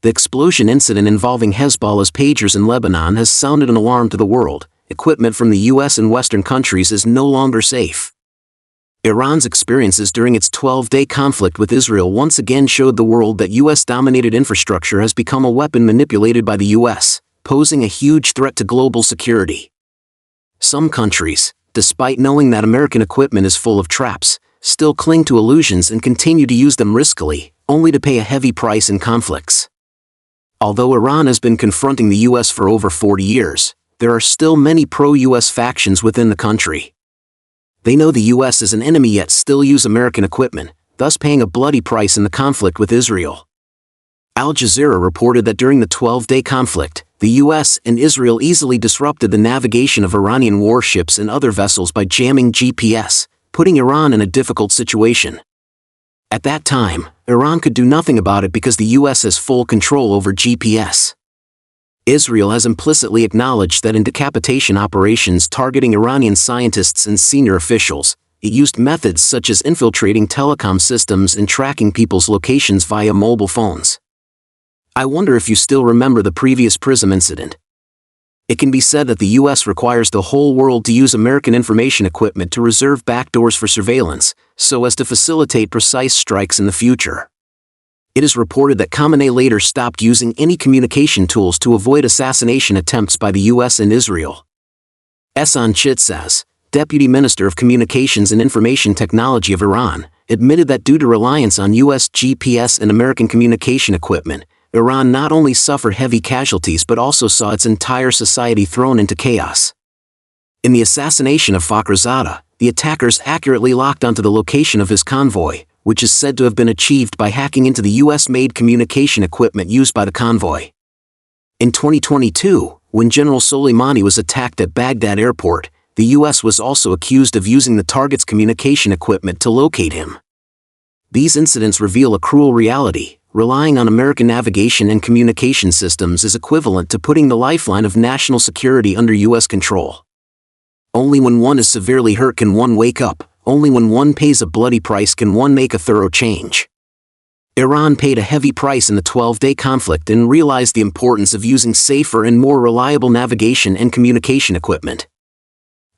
The explosion incident involving Hezbollah's pagers in Lebanon has sounded an alarm to the world. Equipment from the US and Western countries is no longer safe. Iran's experiences during its 12-day conflict with Israel once again showed the world that US-dominated infrastructure has become a weapon manipulated by the US, posing a huge threat to global security. Some countries, despite knowing that American equipment is full of traps, still cling to illusions and continue to use them riskily, only to pay a heavy price in conflicts. Although Iran has been confronting the US for over 40 years, there are still many pro-US factions within the country. They know the US is an enemy yet still use American equipment, thus paying a bloody price in the conflict with Israel. Al Jazeera reported that during the 12-day conflict, the US and Israel easily disrupted the navigation of Iranian warships and other vessels by jamming GPS, putting Iran in a difficult situation. At that time, Iran could do nothing about it because the US has full control over GPS. Israel has implicitly acknowledged that in decapitation operations targeting Iranian scientists and senior officials, it used methods such as infiltrating telecom systems and tracking people's locations via mobile phones. I wonder if you still remember the previous PRISM incident. It can be said that the US requires the whole world to use American information equipment to reserve backdoors for surveillance, so as to facilitate precise strikes in the future. It is reported that Khamenei later stopped using any communication tools to avoid assassination attempts by the US and Israel. Ehsan Chitsaz, Deputy Minister of Communications and Information Technology of Iran, admitted that due to reliance on US GPS and American communication equipment, Iran not only suffered heavy casualties but also saw its entire society thrown into chaos. In the assassination of Fakhrizadeh, the attackers accurately locked onto the location of his convoy, which is said to have been achieved by hacking into the US-made communication equipment used by the convoy. In 2022, when General Soleimani was attacked at Baghdad airport, the US was also accused of using the target's communication equipment to locate him. These incidents reveal a cruel reality. Relying on American navigation and communication systems is equivalent to putting the lifeline of national security under US control. Only when one is severely hurt can one wake up. Only when one pays a bloody price can one make a thorough change. Iran paid a heavy price in the 12-day conflict and realized the importance of using safer and more reliable navigation and communication equipment.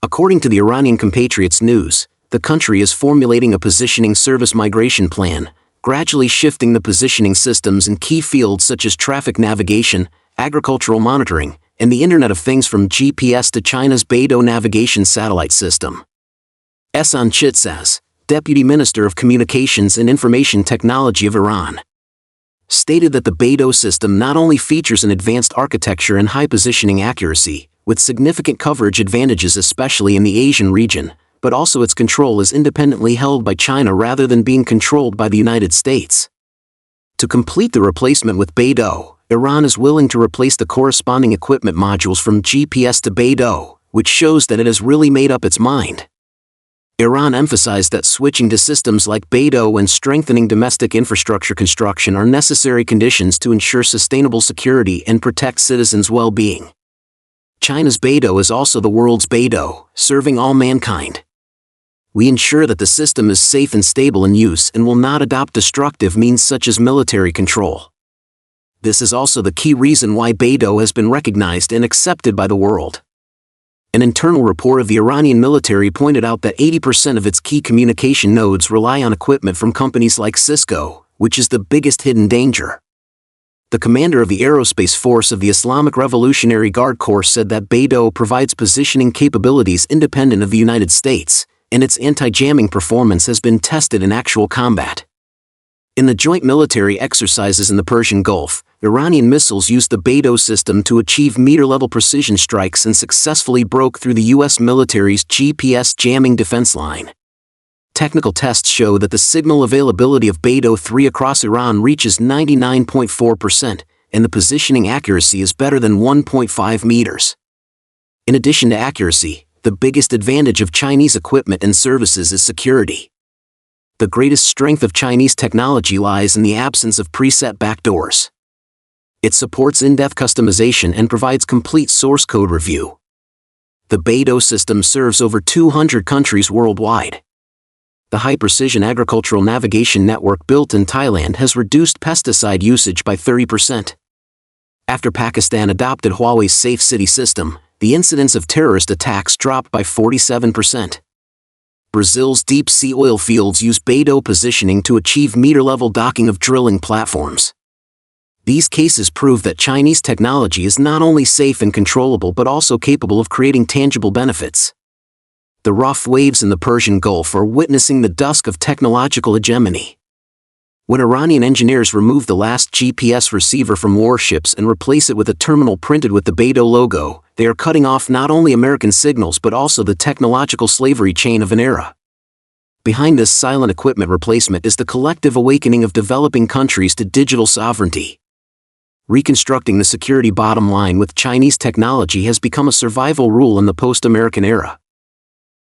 According to the Iranian Compatriots News, the country is formulating a positioning service migration plan, gradually shifting the positioning systems in key fields such as traffic navigation, agricultural monitoring, and the Internet of Things from GPS to China's BeiDou navigation satellite system. Ehsan Chitsaz, Deputy Minister of Communications and Information Technology of Iran, stated that the BeiDou system not only features an advanced architecture and high positioning accuracy, with significant coverage advantages especially in the Asian region, but also its control is independently held by China rather than being controlled by the United States. To complete the replacement with BeiDou, Iran is willing to replace the corresponding equipment modules from GPS to BeiDou, which shows that it has really made up its mind. Iran emphasized that switching to systems like BeiDou and strengthening domestic infrastructure construction are necessary conditions to ensure sustainable security and protect citizens' well-being. China's BeiDou is also the world's BeiDou, serving all mankind. We ensure that the system is safe and stable in use and will not adopt destructive means such as military control. This is also the key reason why BeiDou has been recognized and accepted by the world. An internal report of the Iranian military pointed out that 80% of its key communication nodes rely on equipment from companies like Cisco, which is the biggest hidden danger. The commander of the Aerospace Force of the Islamic Revolutionary Guard Corps said that BeiDou provides positioning capabilities independent of the United States, and its anti-jamming performance has been tested in actual combat. In the joint military exercises in the Persian Gulf, Iranian missiles used the BeiDou system to achieve meter-level precision strikes and successfully broke through the U.S. military's GPS jamming defense line. Technical tests show that the signal availability of BeiDou 3 across Iran reaches 99.4%, and the positioning accuracy is better than 1.5 meters. In addition to accuracy, the biggest advantage of Chinese equipment and services is security. The greatest strength of Chinese technology lies in the absence of preset backdoors. It supports in-depth customization and provides complete source code review. The BeiDou system serves over 200 countries worldwide. The high-precision agricultural navigation network built in Thailand has reduced pesticide usage by 30%. After Pakistan adopted Huawei's Safe City system, the incidence of terrorist attacks dropped by 47%. Brazil's deep-sea oil fields use BeiDou positioning to achieve meter-level docking of drilling platforms. These cases prove that Chinese technology is not only safe and controllable but also capable of creating tangible benefits. The rough waves in the Persian Gulf are witnessing the dusk of technological hegemony. When Iranian engineers remove the last GPS receiver from warships and replace it with a terminal printed with the BeiDou logo, they are cutting off not only American signals but also the technological slavery chain of an era. Behind this silent equipment replacement is the collective awakening of developing countries to digital sovereignty. Reconstructing the security bottom line with Chinese technology has become a survival rule in the post-American era.